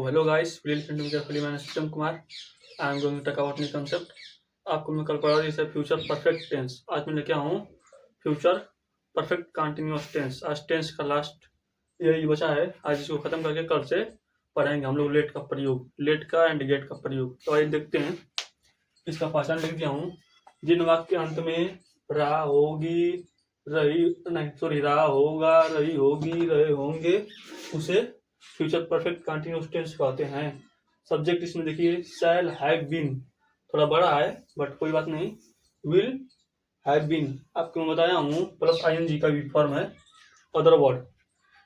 hello guys, please listen to me carefully. My name is Uttam Kumar. I am going to talk about new concept. आपको मैं कल पढ़ा रही है future perfect tense. आज मैं लेके आऊँ फ्यूचर परफेक्ट कंटिन्यूअस टेंस। आज टेंस का लास्ट यही बचा है। आज इसको खत्म करके कल से पढ़ाएंगे हम लोग लेट का प्रयोग, लेट का एंड गेट का प्रयोग। तो आइए देखते हैं। इसका पहचान लिख दिया हूँ। जिन वाक्य के अंत में रहा होगी, रही नहीं सॉरी रहा होगा, रही होगी, रहे होंगे, उसे फ्यूचर परफेक्ट कंटिन्यूअस टेंस कहते हैं। सब्जेक्ट इसमें देखिए शैल हैव बीन, थोड़ा बड़ा है बट कोई बात नहीं। विल हैव बीन आपको मैं बताया हूँ प्लस आईएनजी का भी फॉर्म है। अदर वर्ड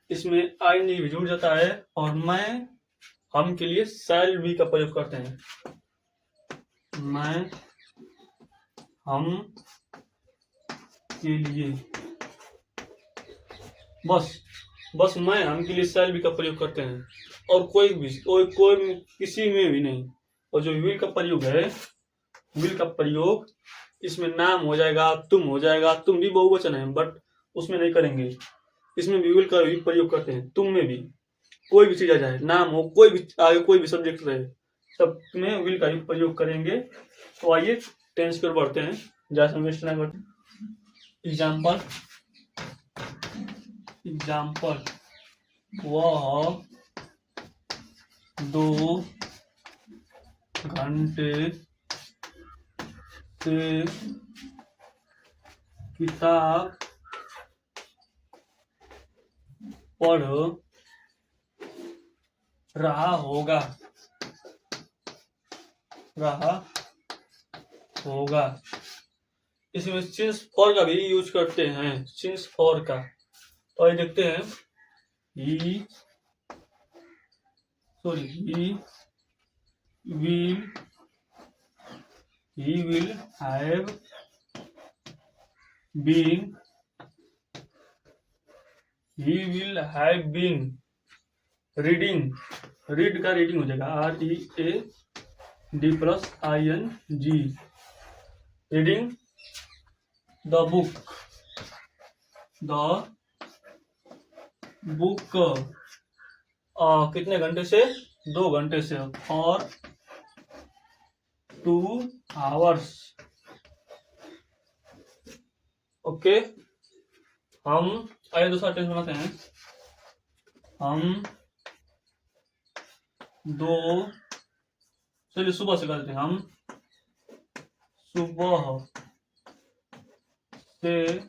इसमें आईएनजी भी जुड़ जाता है और मैं हम के लिए शैल बी का प्रयोग करते हैं। मैं हम के लिए बस मैं हम के लिए शैल बी का प्रयोग करते हैं और कोई किसी में भी नहीं। और जो विल का प्रयोग है, विल का प्रयोग इसमें नाम हो जाएगा, तुम हो जाएगा। तुम भी बहुवचन है बट उसमें नहीं करेंगे। इसमें भी विल का भी प्रयोग करते हैं। तुम में भी कोई भी चीज आ जाए, नाम हो, कोई भी आगे कोई भी सब्जेक्ट रहे, सब में विल का भी प्रयोग करेंगे। तो आइए टेंस की ओर बढ़ते हैं। जैसे वेस्ट ना करते। एग्जाम्पल वह 2 घंटे से किताब पढ़ रहा होगा, इसमें सिंस फॉर का भी यूज करते हैं। सिंस फॉर का तो ये देखते हैं। He will have been reading, read का रीडिंग हो जाएगा READ plus ING, reading the book कितने घंटे से? 2 घंटे से। और 2 hours। ओके, हम आइए दूसरा टेंस बनाते हैं। हम 2 चलिए सुबह से करते हैं। हम सुबह से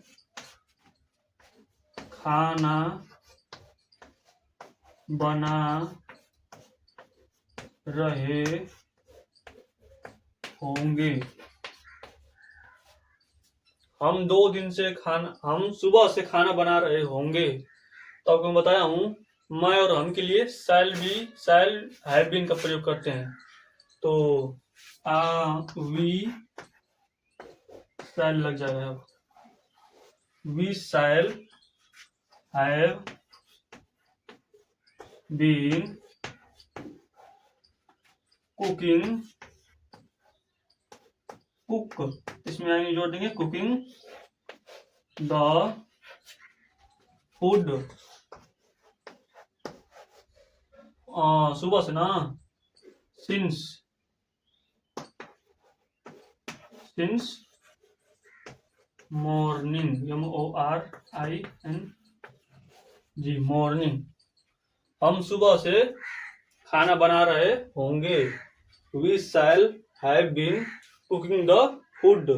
खाना बना रहे होंगे। हम 2 दिन से हम सुबह से खाना बना रहे होंगे। तो आपको मैं बताया हूँ मैं और हम के लिए शैल हैव बीन का प्रयोग करते हैं। तो वी शैल लग जाएगा। We shall have been cooking, इसमें आएंगे जोड़ देंगे कुकिंग द फूड। सुबह से ना, सिंस मॉर्निंग MORNING मॉर्निंग। हम सुबह से खाना बना रहे होंगे। We shall have been cooking the food.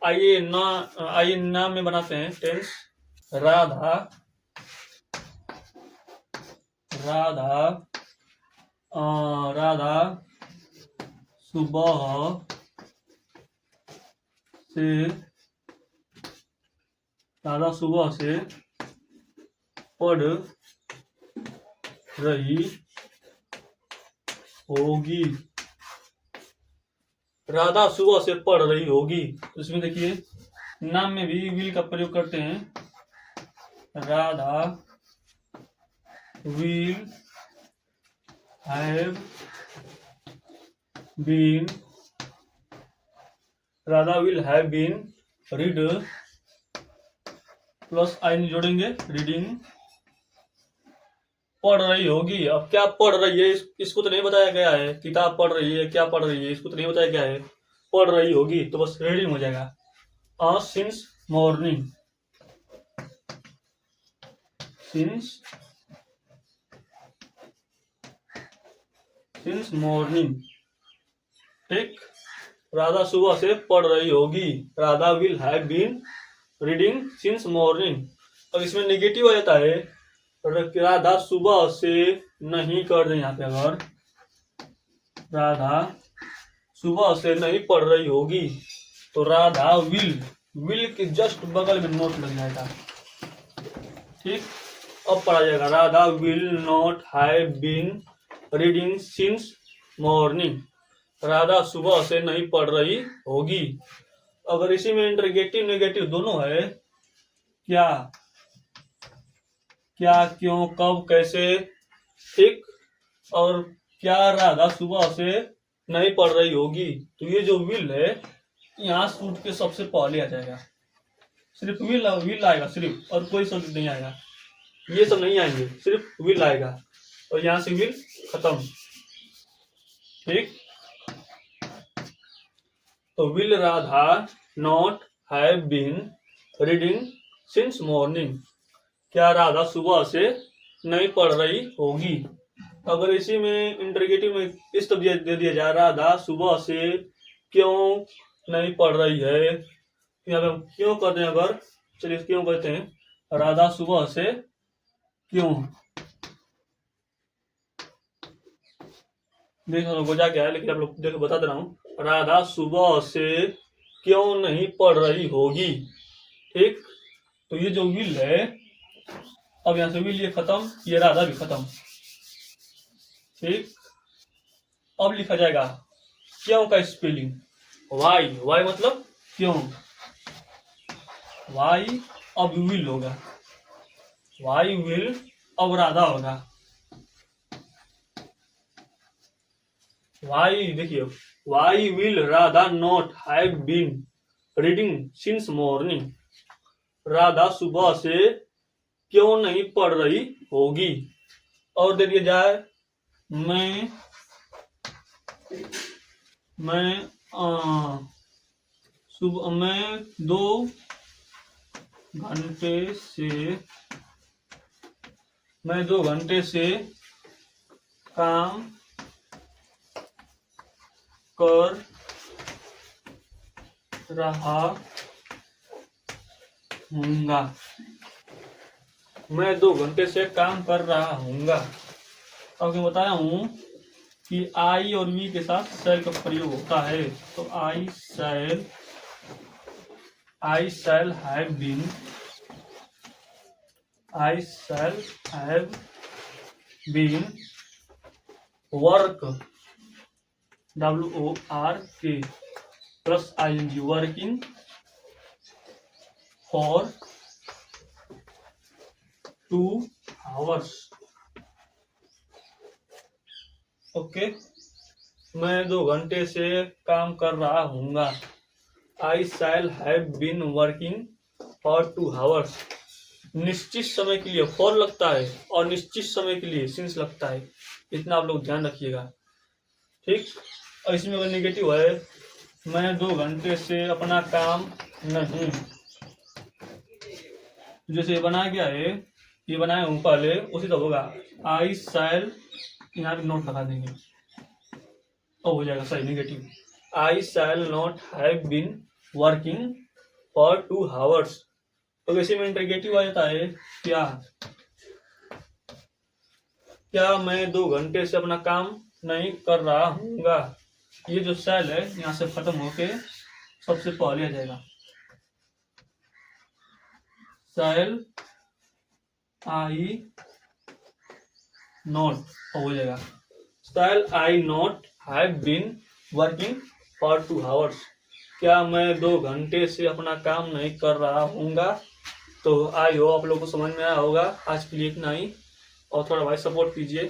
आइए नाम में बनाते हैं टेंस। राधा सुबह से पढ़ रही होगी। राधा सुबह से पढ़ रही होगी। इसमें देखिए नाम में भी विल का प्रयोग करते हैं। Radha will have been read plus IN जोड़ेंगे रीडिंग पढ़ रही होगी। अब क्या पढ़ रही है इसको तो नहीं बताया गया है, किताब पढ़ रही है, क्या पढ़ रही है इसको तो नहीं बताया गया है। पढ़ रही होगी तो बस रीडिंग हो जाएगा। सिंस मॉर्निंग, सिंस मॉर्निंग, ठीक। राधा सुबह से पढ़ रही होगी, Radha will have been reading since morning. अब इसमें नेगेटिव आ जाता है, राधा सुबह से नहीं कर दें, यहाँ पे अगर राधा सुबह से नहीं पढ़ रही होगी तो राधा विल के जस्ट बगल में नोट लग जाएगा, ठीक। अब पढ़ा जाएगा Radha will not have been reading since morning, Radha सुबह से नहीं पढ़ रही होगी। अगर इसी में इंटरगेटिव नेगेटिव दोनों है, क्या, क्या, क्यों, कब, कैसे, ठीक। और क्या राधा सुबह से नहीं पढ़ रही होगी, तो ये जो विल है यहाँ सूट के सबसे पहले आ जाएगा, सिर्फ विल आएगा सिर्फ, और कोई शब्द नहीं आएगा, ये सब नहीं आएंगे, सिर्फ विल आएगा और यहाँ से विल खत्म, ठीक। तो will Radha not have been reading since morning, क्या राधा सुबह से नहीं पढ़ रही होगी। अगर इसी में इंटरगेटिव में इस तरह दे दिया जाए, राधा सुबह से क्यों नहीं पढ़ रही है, यहाँ पे हम क्यों करते हैं, अगर चलिए क्यों कहते हैं, राधा सुबह से क्यों, देखो हो जा गया है लेकिन आप लोग देखो बता दे रहा हूँ, राधा सुबह से क्यों नहीं पढ़ रही होगी, ठीक। तो ये जो विल है, अब यहाँ से विल ये खत्म, ये राधा भी खत्म, ठीक। अब लिखा जाएगा क्यों का स्पेलिंग, वाई मतलब क्यों, वाई अब विल होगा, वाई विल अब राधा होगा, वाई देखिए, why will Radha not have been reading since morning, Radha सुबह से क्यों नहीं पढ़ रही होगी। और दे दिया जाए मैं 2 घंटे से काम कर रहा हूँगा, मैं 2 घंटे से काम कर रहा हूँगा। अब मैं बताया हूँ कि आई और वी के साथ शैल का प्रयोग होता है, तो I shall have been work WORK plus ING working for 2 hours, okay. मैं 2 घंटे से काम कर रहा हूँगा, I shall have been working for 2 hours, निश्चित समय के लिए फॉर लगता है और निश्चित समय के लिए सिंस लगता है, इतना आप लोग ध्यान रखिएगा, ठीक। और इसमें अगर नेगेटिव है, मैं 2 घंटे से अपना काम नहीं, जैसे बनाया गया है, ये बनाया हूँ पहले उसी तरह होगा, आई शैल, यहाँ पे नोट लगा देंगे तो हो जाएगा सही negative, I shall not have been working for 2 hours। तो वैसे में इंटरगेटिव आ जाता है, क्या मैं 2 घंटे से अपना काम नहीं कर रहा हूँगा, ये जो शैल है यहाँ से खत्म होके सबसे पहले आ जाएगा, शैल आई नॉट हो जाएगा, shall I not have been working for 2 hours, क्या मैं 2 घंटे से अपना काम नहीं कर रहा हूँगा। तो आई हो आप लोगों को समझ में आया होगा। आज के लिए इतना ही, और थोड़ा भाई सपोर्ट कीजिए।